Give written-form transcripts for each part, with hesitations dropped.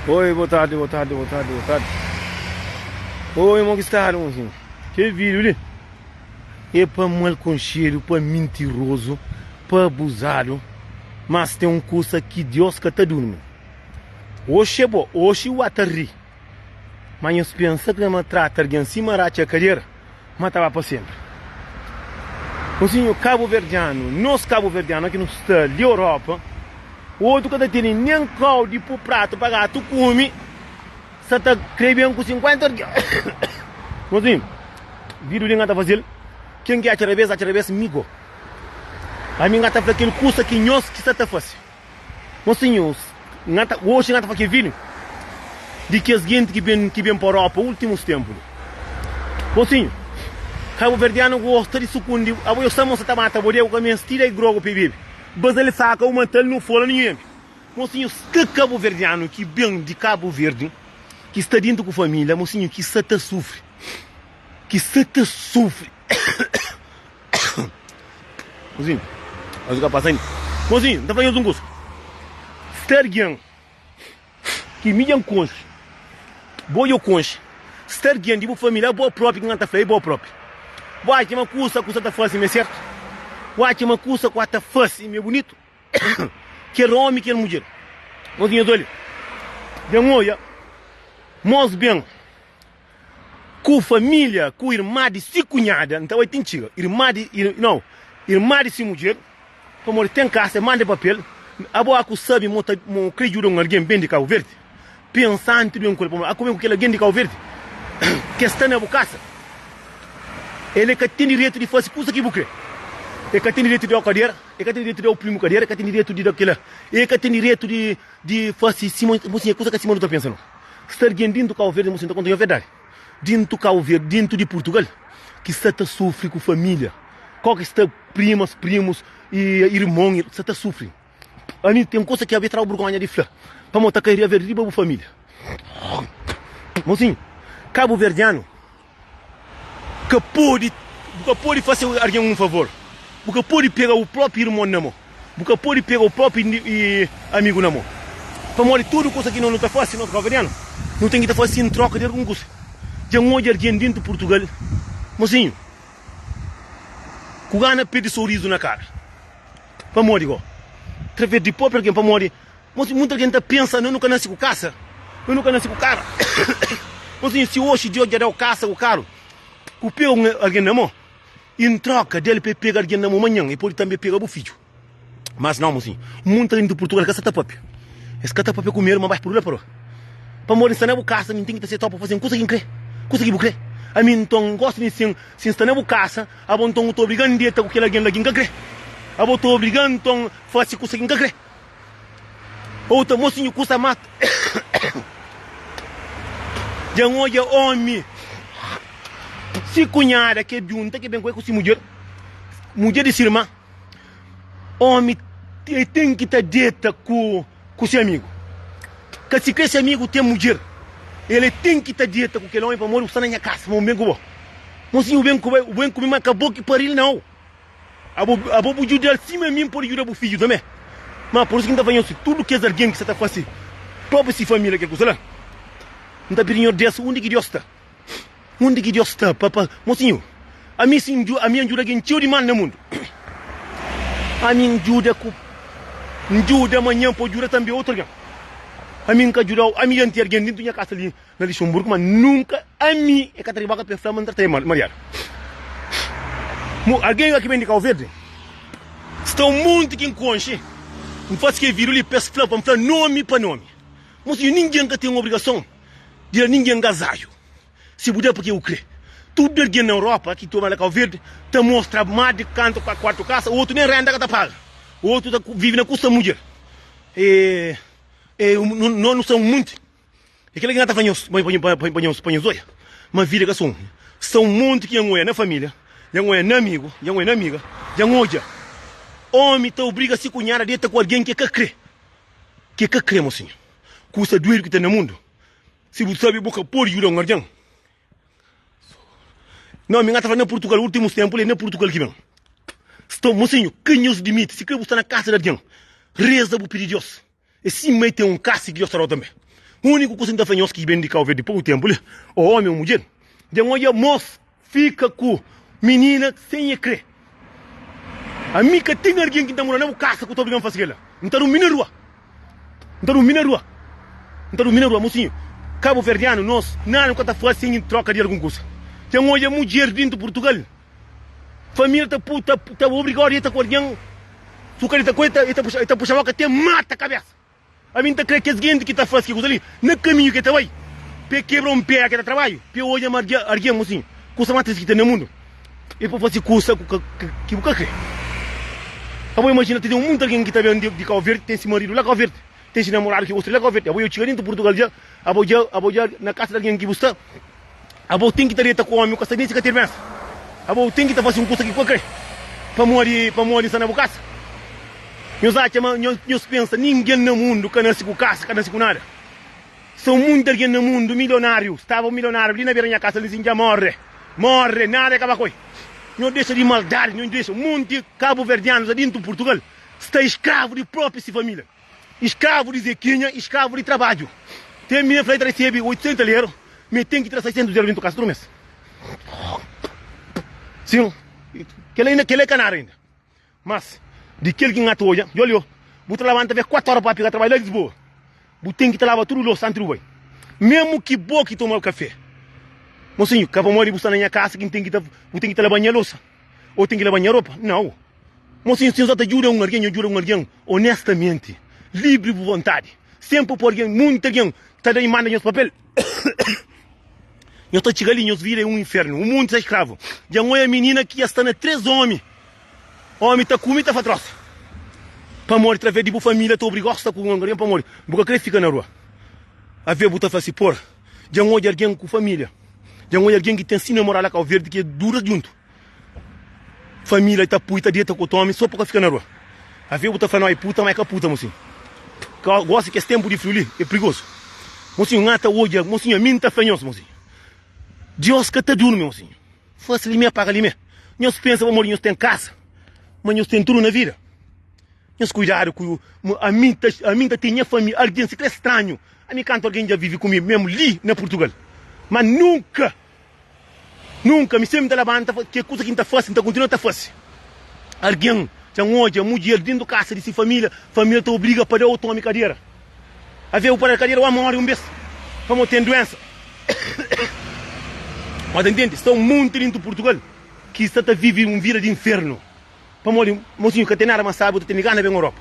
Oi, boa tarde, boa tarde, boa tarde, boa tarde. Oi, irmão, que está, irmãozinho? Que vídeo ali? É para mal concheiro, para mentiroso, para abusado. Mas tem um curso aqui, Deus que está dormindo. Hoje é bom, hoje o atarri. Mas eu penso que eu trato de cima da carreira, mas estava para sempre. Assim, o Cabo Verdeano, nós Cabo Verdeano, aqui no estado de Europa, o outro que está tendo nem caldo de prato para tu come, você está escrevendo com 50 assim, vídeo de está fazendo, quem quer através, amigo. A minha está fazendo aquele curso que nós que está fazendo. Assim, hoje está fazendo aquele vídeo de que as gente que vem para a Europa, últimos tempos. Assim, Cabo Verdeano gosta de sucundi, eu estamos a mata, vou eu começo a tirar e grogo para viver. Mas ele saca o mantel não fora ninguém. Mocinho, que Cabo Verdeano que vem de Cabo Verde, que está dentro com a família, mocinho, que se te sofre. Que se te sofre. Mocinho, vai ficar passando. Mocinho, está fazendo um curso. Stergian, que me dão conche. Boa eu conche. Stergian, de família, boa própria, que não está feio, boa própria. Vai, que uma cursa está fácil, me certo? Vai, que uma cursa que está fácil, meu bonito. Quer homem, quer mulher. Mozinho, olha. Bem, olha. Nós bem. Com família, com irmã de si cunhada. Então, aí tem tira. Irmã de si mulher. Como ele tem casa, manda papel. A boa que sabe, mo creio que alguém bem de Cabo Verde. Pensando em coisa. A como que alguém de Cabo Verde. Questão é a casa. Ele que tem direito de fazer coisa que você ele que tem direito de dar cadeira, ele que tem direito de dar o primo cadeira, ele que tem direito de dar aquela, ele que tem direito de fazer coisa que Simão está pensando. Estar dentro do Cabo Verde, você está contando a verdade. Dentro do Cabo Verde, dentro de Portugal, que você está sofrendo com família, qual que está primos e irmãos, você está sofrendo. A mim tem coisa que havia trago vergonha de flor, para montar carreira verde para a família. Mocinho, Cabo Verdeano, que pode fazer alguém um favor. Porque pode pegar o próprio irmão na mão. Porque pode pegar o próprio amigo na mão. Para morrer tudo coisa que não está fácil, não está vendo? Não tem que estar fácil em troca de alguma coisa. Já um olhar dentro de Portugal, mocinho, com gana pede sorriso na cara. Para morrer, igual. Através de pobre alguém para morrer. Mocinho, muita gente pensa, eu nunca nasci com caça. Eu nunca nasci com cara. Mocinho, se hoje de hoje já dá o caça, o caro. O pego alguém na mão. Em troca dele pegar alguém na mão amanhã e pode também pegar o filho. Mas não, mocinho. Muita gente de Portugal que está papi. Esse que está papi comer, mas vai por lá para para morrer se não é o caça, tem que ser top para fazer coisa que crê. Coisa que crê. A mim então gosto de se está na caça, a bom então estou obrigando de estar com aquele alguém lá que crê. A bom estou obrigando então fazer coisa que crê. Outra mocinho custa mata. Já olha homem. Se cunhada que junta que bem com essa mulher de irmã, homem tem que estar dieta com seu amigo. Que se esse amigo tem mulher, ele tem que estar dieta com aquele homem para morrer na minha casa, mas bem com mas sim o bem comigo, mas acabou que para ele não. A bobo ajudar cima de mim por ajudar o filho também. Mas por isso que não está fazendo tudo que é alguém que você está fazendo, própria se família que é coisa lá. Não está pedindo dessa, onde que Deus está? Onde que Deus está, papá? Mocinho, a minha ajuda quem tio de mal no mundo. A minha ajuda amanhã pode ajudar também outro alguém. A minha ajuda, a minha antiga alguém dentro da casa ali na Luxemburgo, mas nunca a mim é que trabalha para fazer manter Maria. Alguém aqui vem de Cabo Verde? Está um monte que enconche. Não faz que vir ali para falar nome para nome. Mocinho, ninguém tem uma obrigação de ninguém agasalho. Se puder, porque eu creio. Tudo alguém na Europa, que toma na Cabo Verde, te mostra mais de canto para quatro casas, o outro nem renda que te paga. O outro vive na custa mulher. Não são muito. Aquele que não está fazendo olha. Mas vida que são muito que não é na família, não é na amigo, não é na amiga, não é. Homem te obriga a se cunhar a dieta com alguém que crê. Que crê, mocinho. Custa doer que tem no mundo. Se você sabe, boca por ajudar um alguém. Não, me engata falando Portugal, últimos tempos, não é Portugal que vem. Estou, mocinho, canhos de mito. Se quer você na casa de alguém, reza para pedir Deus. E se meter um caso que Deus estará também. O único coisa que tá fazendo que vem de Cabo Verde pouco tempo, o homem ou mulher, de onde moço fica com menina sem crer. A mim que tem alguém que está morando na casa que eu estou obrigando a fazer ela. Não está no mineiro. Não está no mineiro, mocinho. Cabo Verdeano, nós, nada que está fazendo em troca de alguma coisa. Tem uma mulher dentro de Portugal. Família está obrigada a estar com alguém. Se o cara está puxando até mata a cabeça. A mim está crendo que é gente que está fazendo coisa ali. No caminho que está vai. Pé quebra um pé que está trabalho. Pé hoje é alguém, mocinho. Coisa mais que tem no mundo. E para fazer coisa que você crê. Agora imagina, tem muito alguém que está vendo de Cabo Verde, tem esse marido lá Cabo Verde, tem esse namorado que gosta de Cabo Verde. Agora eu chegar dentro de Portugal já, agora na casa de alguém que gosta, agora tem que estar com o homem, com essa gente que tem mais. Agora tem que estar fazendo coisa que qualquer, para morrer na boca casa. Nós pensa, ninguém no mundo que nasce com casa, que nasce com nada. São muita alguém no mundo, milionário, estava milionário, ali na beira da minha casa, ele já morre, nada acaba com ele. Não deixa de maldade, não deixa. Muitos cabo-verdianos dentro de Portugal está escravo de própria família. Escravo de zequinha, escravo de trabalho. Tem minha filha que recebe 800 euros, mas tem que ter 600 euros dentro do casa do mês. Sim, que ele é canário ainda. Mas, de aquele que engatou hoje, olha, você levanta 4 horas para pegar trabalho lá em Lisboa. Você tem que te lavar tudo lá, santo vai. Mesmo que boa que toma o café. Mocinho, acaba morrer buscar na minha casa, que tem que te lavar a louça. Ou tem que lavar a roupa. Não. Mocinho, se você ajuda alguém, honestamente, livre de vontade. Sempre por alguém, muita alguém, está daí manda nos papel. Eu estou chegando ali, nós vira inferno. O mundo é escravo. Já uma menina que está na 3 homens. Homem está comendo, está fatroça. Para morrer, através de família, estou obrigado a estar com alguém para morrer. Porque querer ficar na rua. A ver, você faz por. Já uma alguém com família. Já alguém que tem assim namorar lá Cabo Verde que é dura junto. Família está puta, dieta com o homem, só para ficar na rua. A ver, você fala, não, é puta, mas é puta, mocinho. Gosta que esse tempo de frio ali é perigoso. Mocinho, ngata hoje, mocinho, a mim está fanhoso, mocinho. Deus que está duro, mocinho. Faça ali, apaga ali, nós pensamos, amor, nós tem casa, mas nós tem tudo na vida. Nós cuidado com a mim tem família, alguém se crê estranho. A mim canto alguém já vive comigo, mesmo ali na Portugal. Mas nunca, me sempre levanta, que coisa que está fácil, então continua a estar fácil. Alguém, já hoje, a mulher dentro da casa de família te obriga a parar o tome cadeira. A ver o para a cadeira, o amor, um beijo, como tem doença. Mas entende, estão muito dentro de Portugal, que está a viver uma vida de inferno. Para morrer, mocinho, que tem nada mais sabe, tem gana bem na Europa.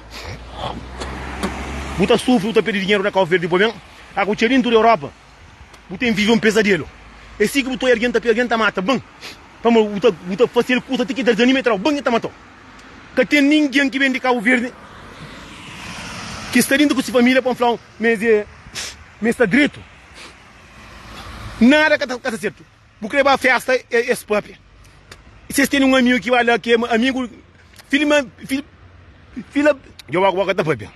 Você sofre, você perde dinheiro na Cabo Verde, por bem, agora dentro da Europa. Você vive um pesadelo. E se você alguém está mata, bem. Você fazer coisa que te desanima, bem, está matou. Que tem ninguém que vem de Cabo Verde, que está dentro com sua família, para falar, mas está direito. Nada que está certo. Você levar a festa, é esse papo. Vocês têm um amigo que vai lá, que é amigo, filho, eu vou dar papo.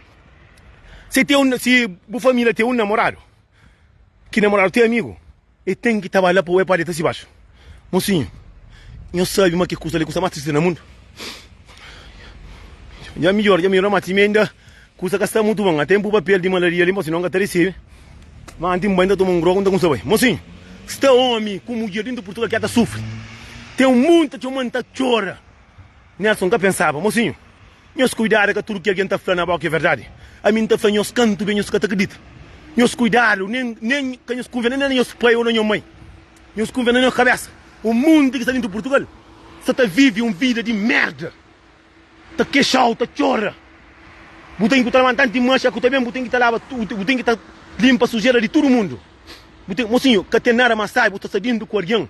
Se a família tem um namorado, que namorado tem amigo, e tem que trabalhar para o parede assim baixo. Mocinho, eu sabe uma que custa mais triste no mundo. Já melhor, mas ainda custa gastar muito bom. Até um papel de malaria ali, mocinho, não gasta receber. Mas antes ainda toma um grogo, não sabe. Mocinho, está homem com mulher dentro de Portugal que até sofre. Tem muita que chora. Nelson nunca pensava, mocinho, nós cuidado com tudo que alguém está falando na boca é verdade. A mim está falando, nós canto bem, nós que acredita. Nós cuidado, nem que nós convenamos, nem nós pai ou nem mãe. Nós convenamos na cabeça. O mundo que está dentro de Portugal, você vive uma vida de merda. Está queixado, está chora. Você tem que estar levantando de mancha, você também tem que estar lavando, você tem que estar limpa a sujeira de todo mundo. Mocinho, que tem nada mais sai, você está dentro com alguém.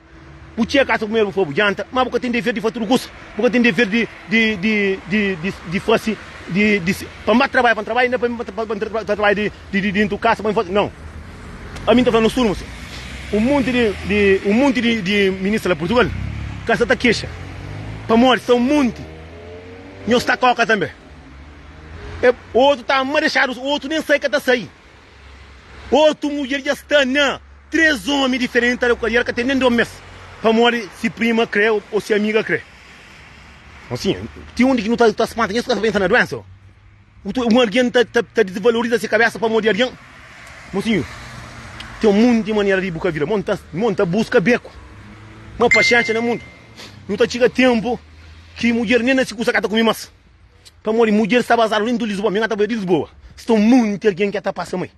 Você é casa primeiro for janta, mas você tem dever de fazer tudo isso. Você tem dever de fazer, para mais trabalho, para trabalhar, para trabalhar de dentro de casa, não. A mim está falando no mocinho. Um monte de ministros de Portugal, que está queixa. Para morrer, são um monte. Nós está coca também. Outro está a marechar, outro nem sei que está sair. Outro mulher já está na 3 homens diferentes, que tem nem 2 meses. Para morrer, se prima crê ou se amiga crê. Assim, tem um que não está se mantendo, está pensando na doença. Alguém está desvalorizando essa cabeça para morrer alguém. Mocinho, Tem um mundo de maneira de buscar vida. Monta busca beco. Uma paciência no mundo. Não tá chega tempo que mulher nem se custa cata comigo mais. Para morrer mulher está basada dentro de Lisboa, minha tá de Lisboa. Estão muito alguém que tá passando mãe.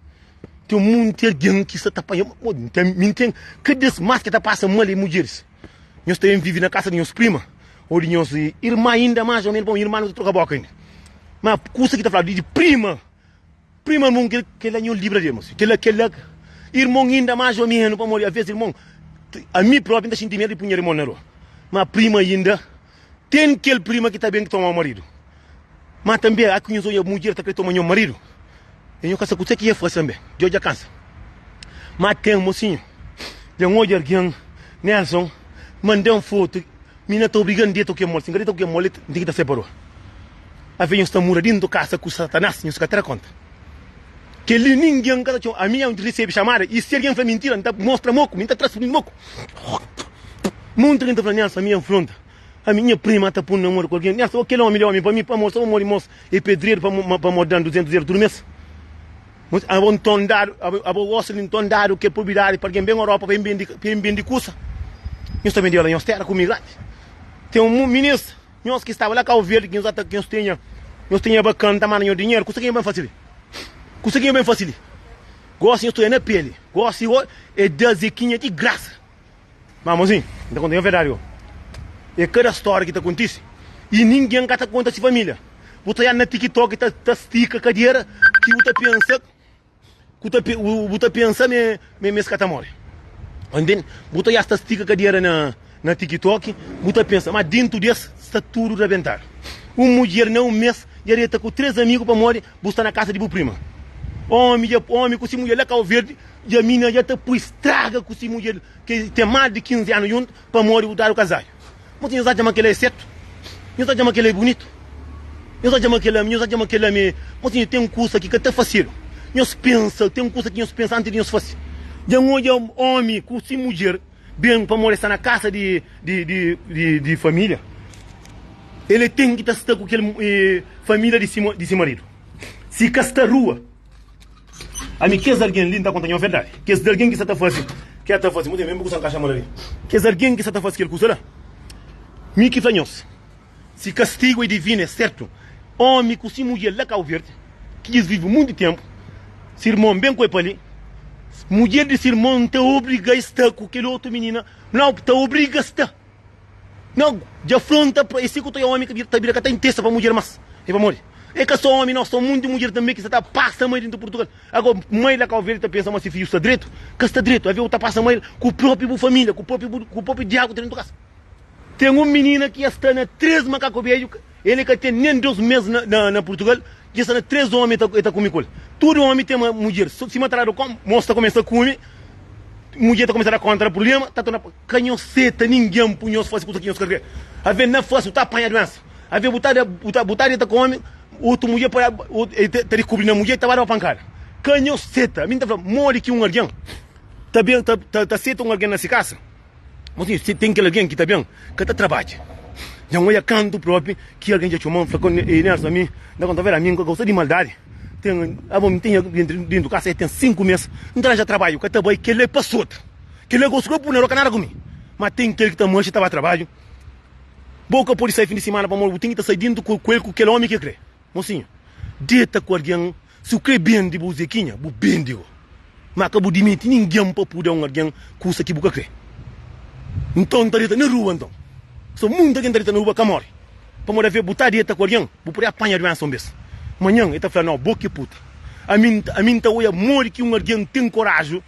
Tem muito alguém que está tapando. Tem que desmas que tá passando mal mulheres. Nós temos vivido na casa de meus primos. Ou de meus irmãs ainda mais ou menos, bom, irmã não troca boca ainda. Mas coisa que tá falando de prima. Prima irmão que ele é um livro de irmãos. Que ele irmão ainda mais ou menos para morrer. Às vezes irmão, a mim próprio ainda sentimento de punhar irmão na rua. Mas prima ainda tem aquele prima que tá bem que toma o marido. Mas também a conheço a mulher que toma o marido. E eu caso que é fácil também. Eu já canso. Mas tem um mocinho. Tem um outro alguém, Nelson, mandou uma foto. Mina tá obrigando a tocar mole. Se não tocar mole, tem que estar separado. A vez está morando da casa com Satanás, não se quer conta. Que ele ninguém cada tinha a minha recebe chamada e se alguém foi mentira, então mostra moco, me tá transferindo moco. Muito gente falando nessa minha fronte. A minha prima tá pondo namoro com alguém. Nessa aquele homem para mim para mostrar o moro e pedreiro para mudar 200 euros por mês. Mas a um tondado, a gosto de tondado que é propriedade para quem vem à Europa para bem de curso. Eu também deu lá em terra comigo. Tem um ministro, nós que estava lá com o verde que nós tinha bacana tamanho dinheiro, conseguia bem fácil. Conseguia bem fácil. Gosto de na pele, gosto de dar zequinha de graça. Mas assim, não contei a verdade. É cada história que está acontecendo. E ninguém que conta essa família. Você na TikTok tá estica cadeira que você pensa me escatamore. Entende? Você já está estica cadeira na TikTok, você pensa, mas dentro desse está tudo rebentar. Uma mulher não um mês, já está com 3 amigos para morrer, você está na casa de prima. Homem, com essa mulher lá com o verde, e a mina já está por estraga com essa mulher que tem mais de 15 anos junto para morrer e dar o casal. Mas você já chama que ele é certo? Você já chama que ele é bonito? Você já chama que ele é... Mas tem um curso aqui que é fácil. Nós pensa, tem um curso aqui que nós pensa antes de nós fazer. Já um homem com essa mulher, bem para morar na casa de família, ele tem que estar com aquela família de seu marido. Se casta rua, a mim quer alguém linda contando a verdade. Quer alguém que está fazendo, que está fazendo, muito bem, porque caixa ali. Quer alguém que está fazendo aquele curso lá? Me que fanhos. Se castigo é divino, é certo. Homem com essa mulher lá cá verde, que eles vivem muito tempo, se irmão bem com ele ali. Mulher de irmão te obriga a estar com aquele outro menina. Não, te obriga a estar. Não, de afronta para esse que o homem que está virando em testa para mulher, mas é para morrer. É que só homem, nós somos muito mulher também que está passa mãe dentro de Portugal. Agora, mãe lá que verde está pensando, mas se filho está direito, que está direito. Aí está passando mãe com o próprio família, com o próprio diabo dentro da casa. Tem uma menina que está na 3 macacos velhos, ele que tem nem 2 meses na Portugal, que está na 3 homens que está comigo. Todo homem tem uma mulher. Se matar o mostra começa a comer, mulher está começando a contar o problema, está toda canhoceta, ninguém punhou se fosse coisa que nós queremos. A ver na face, está apanhando doença. A ver botar ele com homem, outra mulher para está descobrindo a mulher, está para a pancada. Canhoceta, a mim está falando, morre que um alguém. Está certo um alguém nessa casa. Mas se tem aquele alguém que está bem, que está trabalhando. Já não é canto próprio, que alguém já chamou, falou, e nessa mim, não conta ver a mim, que eu gosto de maldade. Tem dentro do casa, tem 5 meses, então já trabalho, que trabalho, que ele é passou. Que ele gostou de pôr nada comigo. Mas tem aquele que está mancha, estava a trabalho. Boca por sair fim de semana, para morrer, tem que estar saindo com aquele homem que crê. Mocinho, deita com alguém, se o crê bem de buzequinha, o bem de mas acabou de mentir, ninguém pode poder alguém com isso que boca crê. Então, está na rua, então. Só muita gente está na rua que morre. Para morrer, botar dieta com alguém, vou poder apanhar doença um vez. Amanhã, ele está falando, não, boca puta. A mim está olha, morre que um alguém tem coragem.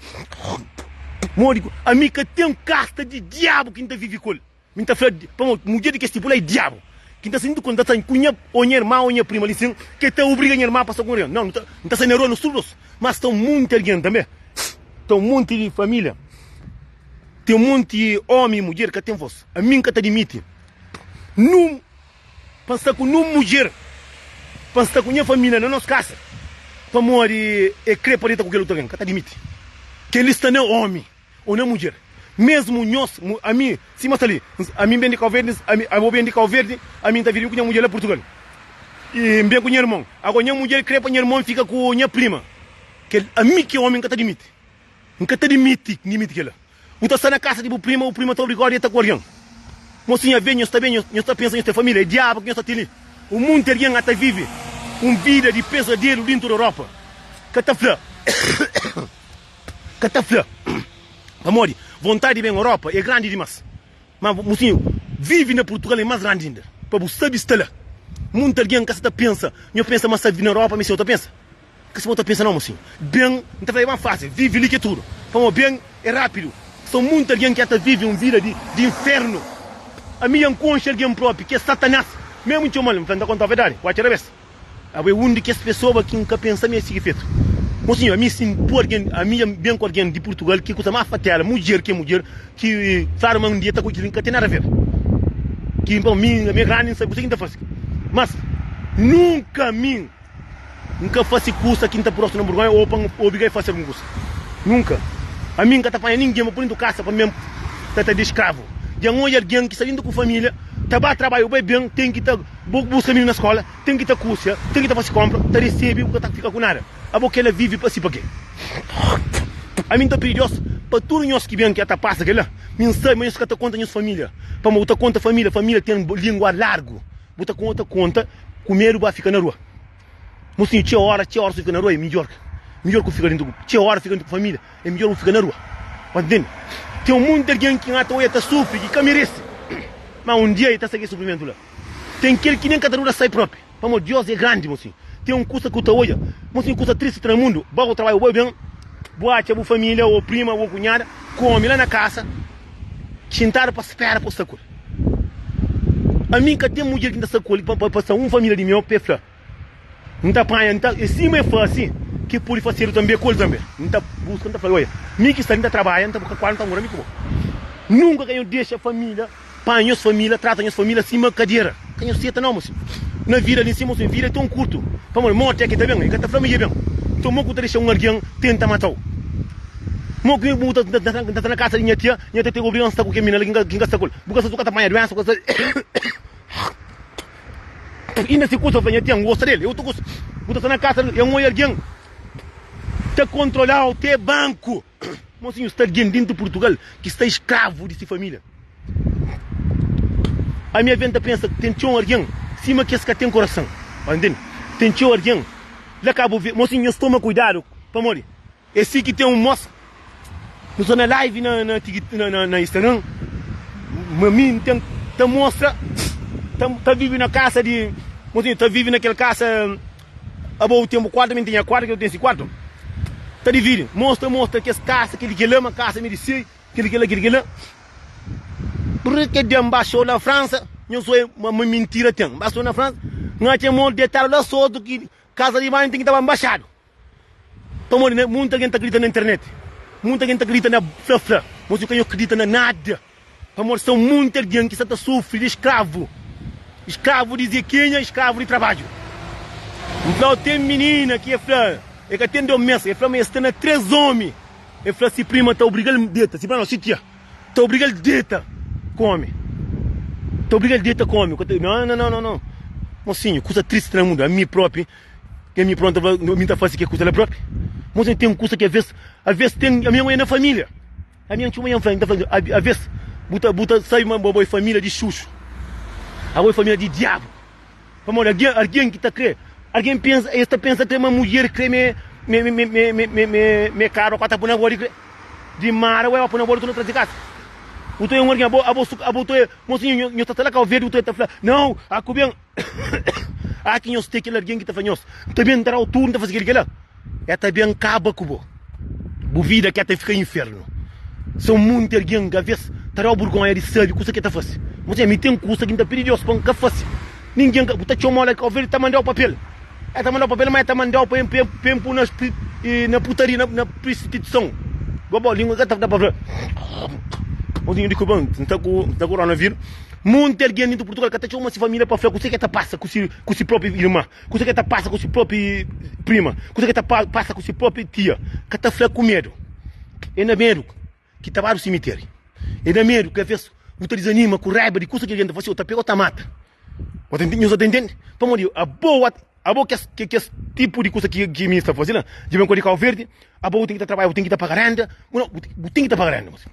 Morre, a mim que tem casta de diabo que ainda vive com ele. A mim está falando, mulher que estipula é diabo. Que está sendo quando está cunha, ou irmã, ou prima, assim, que está obrigando a irmã a passar com ele. Não está sendo erro nos surdos. Mas estão muita gente também. Estão um monte de família. Tem um monte de homem e mulher que tem voz. A mim que te admite. Não pensa com uma mulher. Pensa com minha família na nossa casa. Para morrer e crer para com aquele outro alguém. Que te admite. Que ele está não homem ou não mulher. Mesmo nós, a mim, se mostra ali. A mim bem de Cabo Verde, a mim bem de Cabo Verde, a mim está vindo com minha mulher lá em Portugal. E bem com minha irmã. Agora minha mulher crer para minha irmã fica com minha prima. Que a mim que é homem que te admite. Nunca te limite que lá. Você está na casa de o primo está obrigado a estar com alguém. Mocinha, vem, nós está pensando em ter família, é diabo que nós está tendo. O mundo inteiro até vive vida de pesadelo dentro da Europa. Cataflã. Cataflã. Amor, vontade de vir à Europa é grande demais. Mas, mocinho, vive na Portugal é mais grande ainda. Para você saber se lá. Muita gente que está pensa, eu penso, mas vive na Europa, mas você pensa. Que você pensa não, mocinho. Bem, não é mais fácil, vive ali que tudo. Como bem, é rápido. São muita gente que até vive uma vida de inferno. A minha consciência alguém próprio, que é Satanás. Mesmo que eu mal, me faz conta a verdade. Qual é a vez? A onde que as pessoas que nunca pensam me seguir feito. Mocinho, a mim sim, por alguém, a minha bem com alguém de Portugal, que coisa mais fatela, mulher, que faz uma dieta com aquilo que tem nada a ver. Que, bom, a minha grande, não sei o que está fazendo. Mas, nunca faço curso aqui na próxima Borgonha ou para obrigar a fazer um curso. Nunca. A mim nunca está apanhando ninguém, mas por dentro de casa, para mim, está de escravo. De alguém que saindo com família, está trabalhar bem, tem que estar buscar menino na escola, tem que estar curso, tem que estar fazer compra, está recebe, está fica com nada. A boca ela vive para si para quê? A mim está perigoso, para tudo nós que vem que está passa aquela, não sei, mas eu estou conta minha família. Para me botar conta família tem língua largo. Botar conta, comer vai ficar na rua. Mas sim, tinha hora você fica na rua é melhor. Melhor que ficar dentro. Tinha hora fica com família, é melhor que ficar na rua. Entende? Tem um monte de gente que está sofre, que merece. Mas um dia ele está sem sofrimento lá. Tem aquele que nem cada rua sai próprio. Vamos, Deus é grande, mocinho. Tem um custo que olha. Mocinho, custa triste no mundo. Bom trabalho, bem. Boa a família, ou prima, ou cunhada. Come lá na casa. Sentaram para esperar para o sacul. A mim que tem mulher que está sacul, para passar uma família de meu, pefla. Não está apanhando, não está. E se me for assim, que pode fazer também, coisa também. Não está buscando, não está falando, olha. Mim que está ainda trabalhando, não está buscando 40 anos, nunca que eu deixo a família, panho as famílias, tratam as famílias acima da cadeira. Que eu sei, não, mocinho. Na vida ali em cima, mocinho, vida é tão curto. Vamos, morte aqui também, e que está falando bem. Então, eu deixo um alguém, tenta matar. Eu estou na casa da minha tia tem obrigação com que a menina que está com porque se tu está apanhando doença, você ainda se custa minha tia, gosta dele. Eu estou na casa, é um alguém está controlado, tem banco. Mocinho, está alguém dentro de Portugal que está escravo dessa família. A minha venda pensa que tem alguém, cima que esse tem coração. Entende? Tem alguém. Lá acabo ver, mocinho, eu toma cuidado, para morrer. Esse que tem um moço, eu estou na live na Instagram, mim tem mostra, está vivendo na casa de, mocinho, está vivendo naquela casa, o tempo quarto, também tinha quarto, que eu tenho esse quarto. Está dividindo, mostra que essa casa, aquele que lama, casa medicina, aquele lá. Porque de embaixo na França, eu sou uma mentira, tem. Embaixo na França, não tinha um detalhe lá só do que casa de mãe tem que estar embaixado. Então, muita gente acredita na internet. Muita gente acredita na flafla. Mas eu não acredito na nada. Amor, são muita gente que está sofrendo de escravo. Escravo de zequinha, escravo de trabalho. Então tem menina que é flã. É que tem 2 meses. É flã, mas está na 3 homens. É flã, se prima está obrigado a deitar. Se prima não, se tia. Está obrigado a deitar. Come. Está obrigado a deitar, come. Não. Mocinho, coisa triste no mundo. A mim própria. Que a mim pronta, não me está fácil que é coisa ela própria. Mas tem um custo que às vezes tem a minha mãe na família. A minha mãe às vezes sai uma boa família de xuxo. A boa família de diabo. Vamos, alguém que está crendo. Alguém pensa que é uma mulher que me caro para pôr na bola de mar, eu vou pôr na bola tu não traz de casa. O teu alguém mocinho, eu estou lá com o verde, o teu está falando, não, a cobem. Aqui eu sei que alguém que está fazendo. Também terá o turno de fazer aquilo lá. É também acaba com o vida que até fica inferno. São muitos alguém que às vezes terá o burgão de sabe o que está fazendo. Mas me tem um curso que ainda perigoso para que faça. Ninguém está te chamando o verde está mandando o papel. Está mandando o papel, mas está mandando para na putaria, na prostituição. Bobo, língua que está para mas eu digo, bom, está com coronavírus. Muita gente dentro de Portugal que está uma família para falar, você que está passa com seu próprio irmã, você que está passa com seu próprio prima, você que está passa com seu próprio tia, que está falando com medo. É na medo que está no cemitério. É na medo que às vezes você desanima com raiva de coisa que a gente faz, você pega outra mata. Você entende? Vamos dizer, abo que tipo de coisa que me está fazendo, de bem com Cabo Verde, abo tem que estar trabalhando, tem que estar pagando renda, não, tem que estar pagando renda, moço.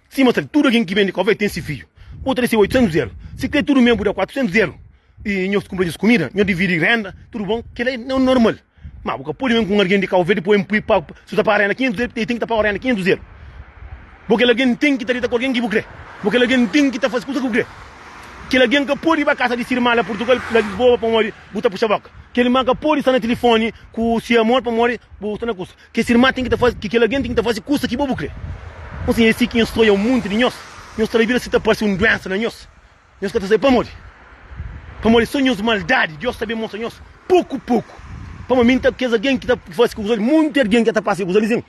Sim, mas tudo alguém que vem de Cabo Verde tem esse filho. Outra é 800 euros. Se quer tudo mesmo, dá 400 euros. E nós compramos comida, nós dividimos renda, tudo bom, que é não normal. Mas porque pode mesmo com alguém de Cabo Verde, depois se você pagar renda 500 euros, tem que estar pagando renda 500 euros. Porque alguém tem que estar com alguém que você porque alguém tem que estar fazendo coisa que você que alguém que pode ir para casa de Sirmala, Portugal, para Lisboa, para morrer, botar para Chabaca. Que ele manda pode estar no telefone, com o seu amor para morrer, botar na coisa. Que Sirmala tem que estar fazendo, que alguém tem que estar fazendo coisa que você assim, esse que nós é um monte de nós. Nós trabalhamos se está parecendo uma doença na nós. Nós que estamos para morrer. Para morrer são nós maldade, Deus também mostra nós. Pouco. Para mim, que alguém que está fazendo coisa, muito alguém que está passando coisa, ele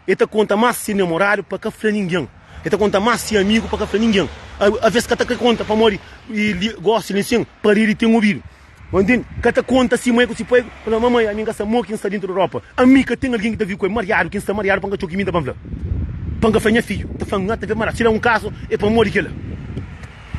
está conta mais se namorado para que ninguém. Ele conta mais se amigo para que ninguém. Às vezes que conta para morrer e gosta de assim para ir e ter um ouvido. Entende? Que conta se mãe que se põe, para mamãe, a minha casa morre que está dentro da Europa. A mim que tem alguém que está vindo com mariado, que está mariado para que eu me dá para falar. Para que fazer filho, está falando nada, está vendo, tirar um caso é para morrer aquela.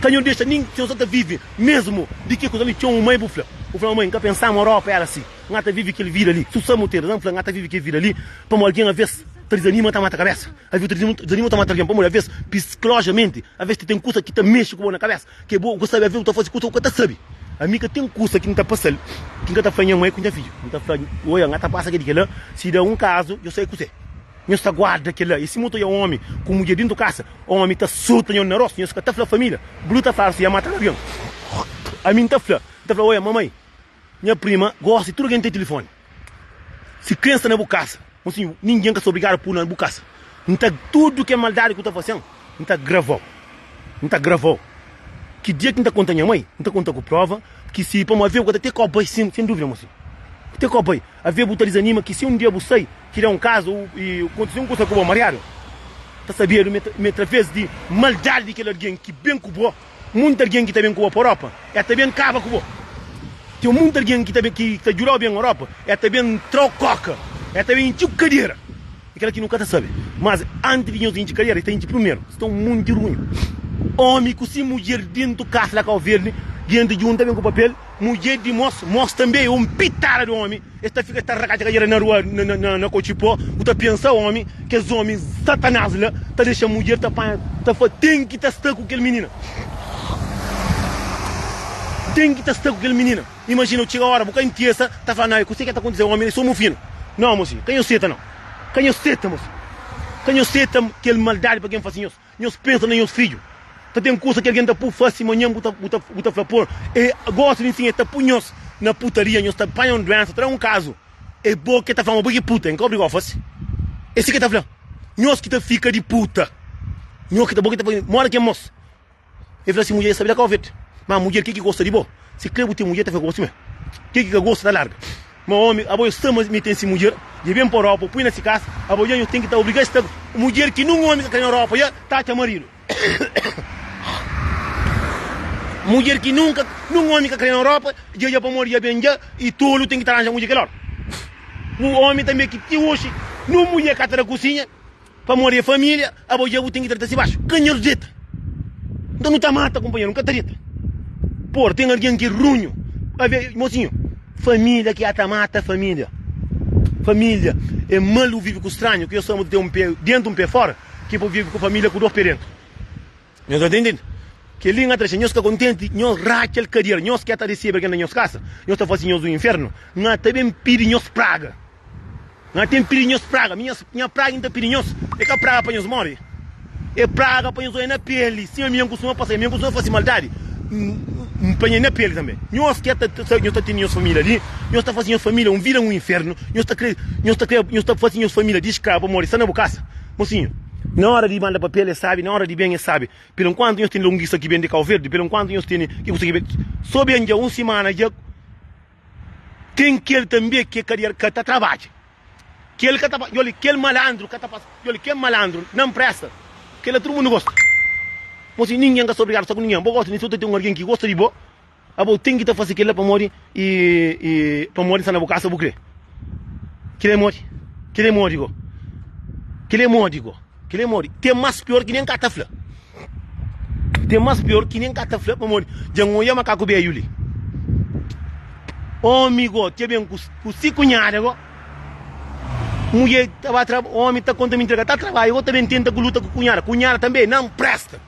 Canhão deixa nem se você vive mesmo de que coisa ali tinha uma mãe bufla. O falou mãe, que pensar na Europa era assim. Ngata vive aquele vira ali. Se o ter, não, ngata vive aquele vira ali, para alguém a vez desanima tá mata a cabeça. A vez desanima tá mata alguém, para a vez psicologicamente, a vez tem coisa que te mexe com na cabeça, que é bom, você sabe a ver o que faz coisa que você sabe. A mim que tem coisa que não está passando, que não está fazendo mãe com a filho, não está fazendo, olha, ngata passa aquele lá, se dá um caso, eu sei que você. Nós está guarda aquele lá, esse motor é um homem, com mulher dentro da casa, o homem está solto na roça, nós está falando família, bruta farsa e a mata alguém. A mim está falando, olha, mamãe, minha prima gosta de tudo que tem telefone. Se criança na casa, assim, ninguém que se obrigado por na casa. Então tudo que é maldade que eu estou fazendo, então gravou. Que dia que não está contando minha mãe, não está contando com prova, que se para uma vez eu ter copo sem dúvida, moço. Tem copo aí, a ver botar desanima que se um dia você tirar um caso e acontecer uma coisa com o marido, está sabendo, através de maldade de alguém que bem cubou, muita alguém que está bem cubou para a Europa, é também cava cubou. Tem muita alguém que está jurou bem na Europa, é também trococa, é também tipo cadeira. Aquela que nunca sabe. Mas antes de nós ir de cadeira, tem de primeiro, estão muito ruins. Homem com se mulher dentro do carro lá com o verde, dentro de um também com papel, mulher de moço também, um pitar de homem, esta fica racada na rua, na Cochipó, você pensa homem, que os homens satanás lá, tá deixando a mulher, tem que estar com aquele menino. Tem que estar com aquele menino. Imagina, eu chego a hora, porque a inteira tá falando, não, eu sei que está acontecendo, homem, eu sou muito fino. Não, moço, quem eu seta não. Quem eu seta, moço. Quem eu seta, que é maldade para quem faz isso. Nós pensamos nos filhos. Tem coisa que alguém está por fácil, amanhã buta flapor. E gosta de ensinar, está punhos na putaria, nós está apanhando doença, traz um caso. É bom que está falando, porque puta, encobre igual fácil. Esse que está falando. Nós que está fica de puta. Nós que está bom que está falando, mora que é moço. Ele fala assim, mulher, sabe da qual vete? Mas mulher, que gosta de boa? Se crê que tem mulher, está falando assim mesmo. Que gosta da larga? Mas homem, a boia estamos metendo essa mulher, e vem para a Europa, põe nessa casa, a boia tem que estar obrigado a estar mulher que não homem que está na Europa, já está a marido. Mulher que nunca, não homem que cai na Europa, já para morrer bem já, e tolo tem que estar arranjando mulher que lá. O homem também que hoje, não mulher que está na cozinha, para morrer a família, a boia tem que tratar-se baixo. Canhordeta. Então não está mata, companheiro, nunca está Por, tem alguém que é runho. A ver, mocinho, família que até mata a família. Família é malo vive com estranho, que eu chamo de ter um pé dentro, um pé fora, que vive com a família com dois pés dentro. Nós entendendo? Que linha atrás, nós que contente, nós racha a carreira, nós que até recebe aqui na nossa casa, nós está fazendo o inferno, nós também pedimos nós praga. Nós temos pedido nós praga, minha praga ainda pede nós, é que a praga para nós morrer. É praga para nós na pele, sim, a minha costuma passar, minha costuma fazer maldade. Põe na pele também. Nós que está tendo nossa família ali, nós está fazendo família, vira um inferno, nós está fazendo nossa família de escravo, morrer, está na bocaça. Mocinho, na hora de mandar papel, sabe, na hora de bem, sabe. Pelo enquanto nós temos longuiça que vem de Cabo Verde, pelo enquanto nós temos que conseguir. Só bem já uma semana, já tem que ele também que querer que está trabalhando. Que ele que está, olha, que ele malandro, que está passando, olha, que malandro, não presta, que ele todo mundo gosta. Mas se ninguém está obrigado, só com ninguém, gosta nisso, tem alguém que gosta de boa, a boa tem que estar fazendo aquilo para morrer e para morrer na boca, vou crer. Que ele morre, que ele morre, digo. Que ele morre, digo. Que ele morre. Tem mais pior que nem catafla. Tem mais pior que nem catafla para morrer. Já não ia macaco bem a Yuli. Homem, go, tinha bem com 5 cunhadas, go. Mulher, homem, tá conta me entregar, tá trabalho, eu também tenta que luta com cunhada. Cunhada também não presta.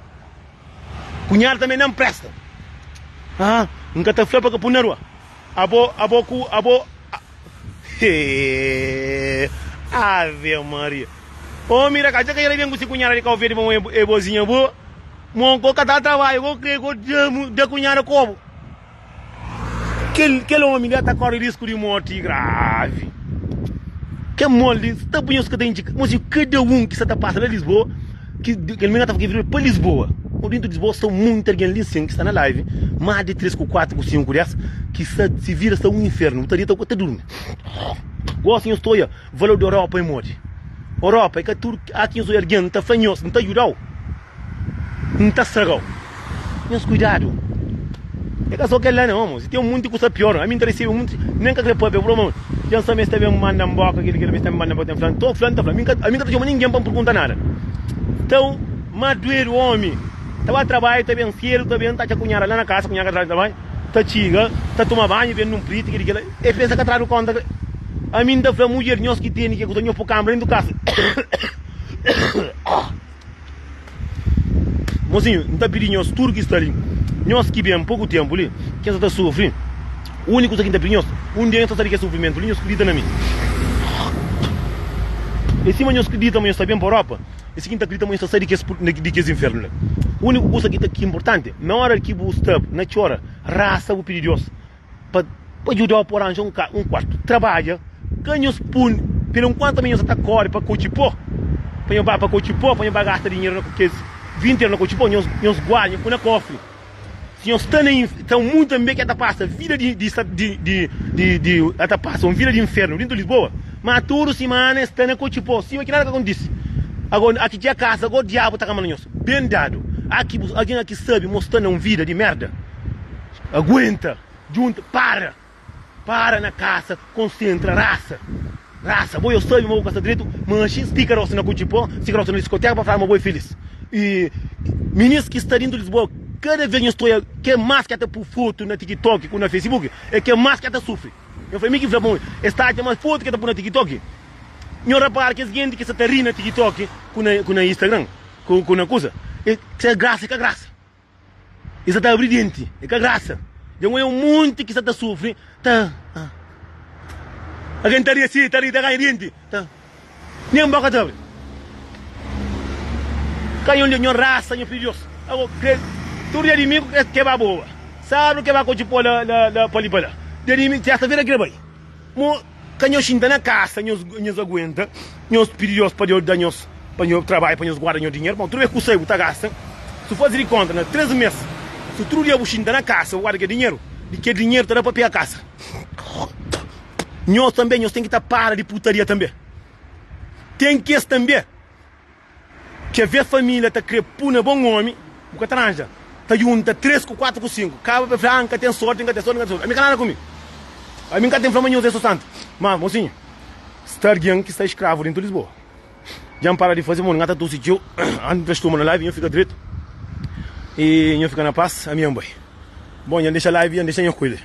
Cunhada também não presta. Ah, nunca tá flapa com a rua. Abo. Ave Maria. Ô, mira, cá, já que ele vem com esse cunhada de calveira, vão é bozinha boa. Monco, cada trabalho, eu de cunhada como. Aquele homem já tá correndo risco de morte grave. Que mole, está bem os que tem dica. Mas cada um que está passando em Lisboa, que ele me está vir para Lisboa. O dentro de Lisboa são muita gente ali que está na live, mais de 3, 4, 5, 10, que se vira está um inferno. Estaria até dormir. Gostem estou aí, valor da Europa em morte. Europa é que tudo aqui os alguém não está fanhoso, não está ajudado, não está sagado. Mas cuidado. É que só que lá não, se tem um mundo que custa pior, a mim interessa muito, nem que crepa, é problema. Já só me esteve mandando boca, aquele que me esteve mandando boca, estou falando, a mim que está chamando ninguém para perguntar nada. Então, madureiro homem, estava a trabalhar, está bem cedo, está bem, está a cunhar lá na casa, cunhar atrás do trabalho, está chiga, está a tomar banho, vendo num preto, aquele, e pensa que atrás do conta. A mim da mulher, nós que tem, que eu tenho para câmera dentro da casa. Mocinho, não está pedindo nós tudo que está ali. Nós que bem pouco tempo ali, que está sofrendo. O único que está pedindo nós, um dia está ali que é sofrimento, ali nós acredita na mim. E se nós acreditamos que está bem para a Europa, e se acredita que está sair de que é inferno. O único coisa que é importante, na hora que você está, na hora, raça o pedir Deus, para ajudar a pôr arranjar um quarto, trabalha, ganha os punhos, pelo enquanto também você está corre para Cochipó, para Cochipó, para gastar dinheiro, porque 20 euros na Cochipó, nós guardamos na cofre. Se nós estão muito bem que esta passa, vida esta passa, uma vida de inferno dentro de Lisboa, mas toda semana está na Cochipó, sim, que nada acontece. Agora, aqui tinha casa, agora o diabo está com nós, bem dado. Aqui, alguém aqui sabe, mostrando uma vida de merda. Aguenta, junta, para na casa, concentra, raça, boa, eu sei, meu casa direito, mas estica roça na Cochipó, estica roça na discoteca para falar uma boa feliz. E meninos que estão dentro de Lisboa, cada vez eu estou que mais que até por foto na TikTok, na Facebook, é que mais que até sofre. Eu falei, que bom, está até mais foto que até por na TikTok. Eu reparo que as gente que está rindo na TikTok, com na Instagram, com na coisa, é graça. Isso está brilhante, é graça. Eu é um monte que está sofrendo, tá. A gente estaria assim, estaria ganhando, tá. Nem um boca de canhão raça, meu filho. Tudo de mim que vai boa. Sabe o que vai continuar na polipala? De mim, esta vez aqui vai. Canhão chinta na casa, nós aguenta, nós pedimos para eu dar para trabalho, para nós guardar dinheiro, mas tudo é que eu sei, tá gasta. Se for de conta, né, 3 meses, se tudo é chinta na casa, guarda dinheiro, de que dinheiro terá para a casa. Nós também, nós tem que estar para de putaria também. Tem que esse também. Que ver a família tá crepuna bom homem, o que tranja, tá junta 3, 4, 5, acaba franca, tem sorte, tem sorte. A mim canara comigo. A mim cá tem flama nenhum desse santo. Mas, mocinho, está alguém que está escravo dentro de Lisboa. Já para de fazer, mano, gata do sítio, antes de tomar na live, eu fico direito. E eu fico na paz, a minha mãe. Bom, já deixa a live, já deixa eu cuidar.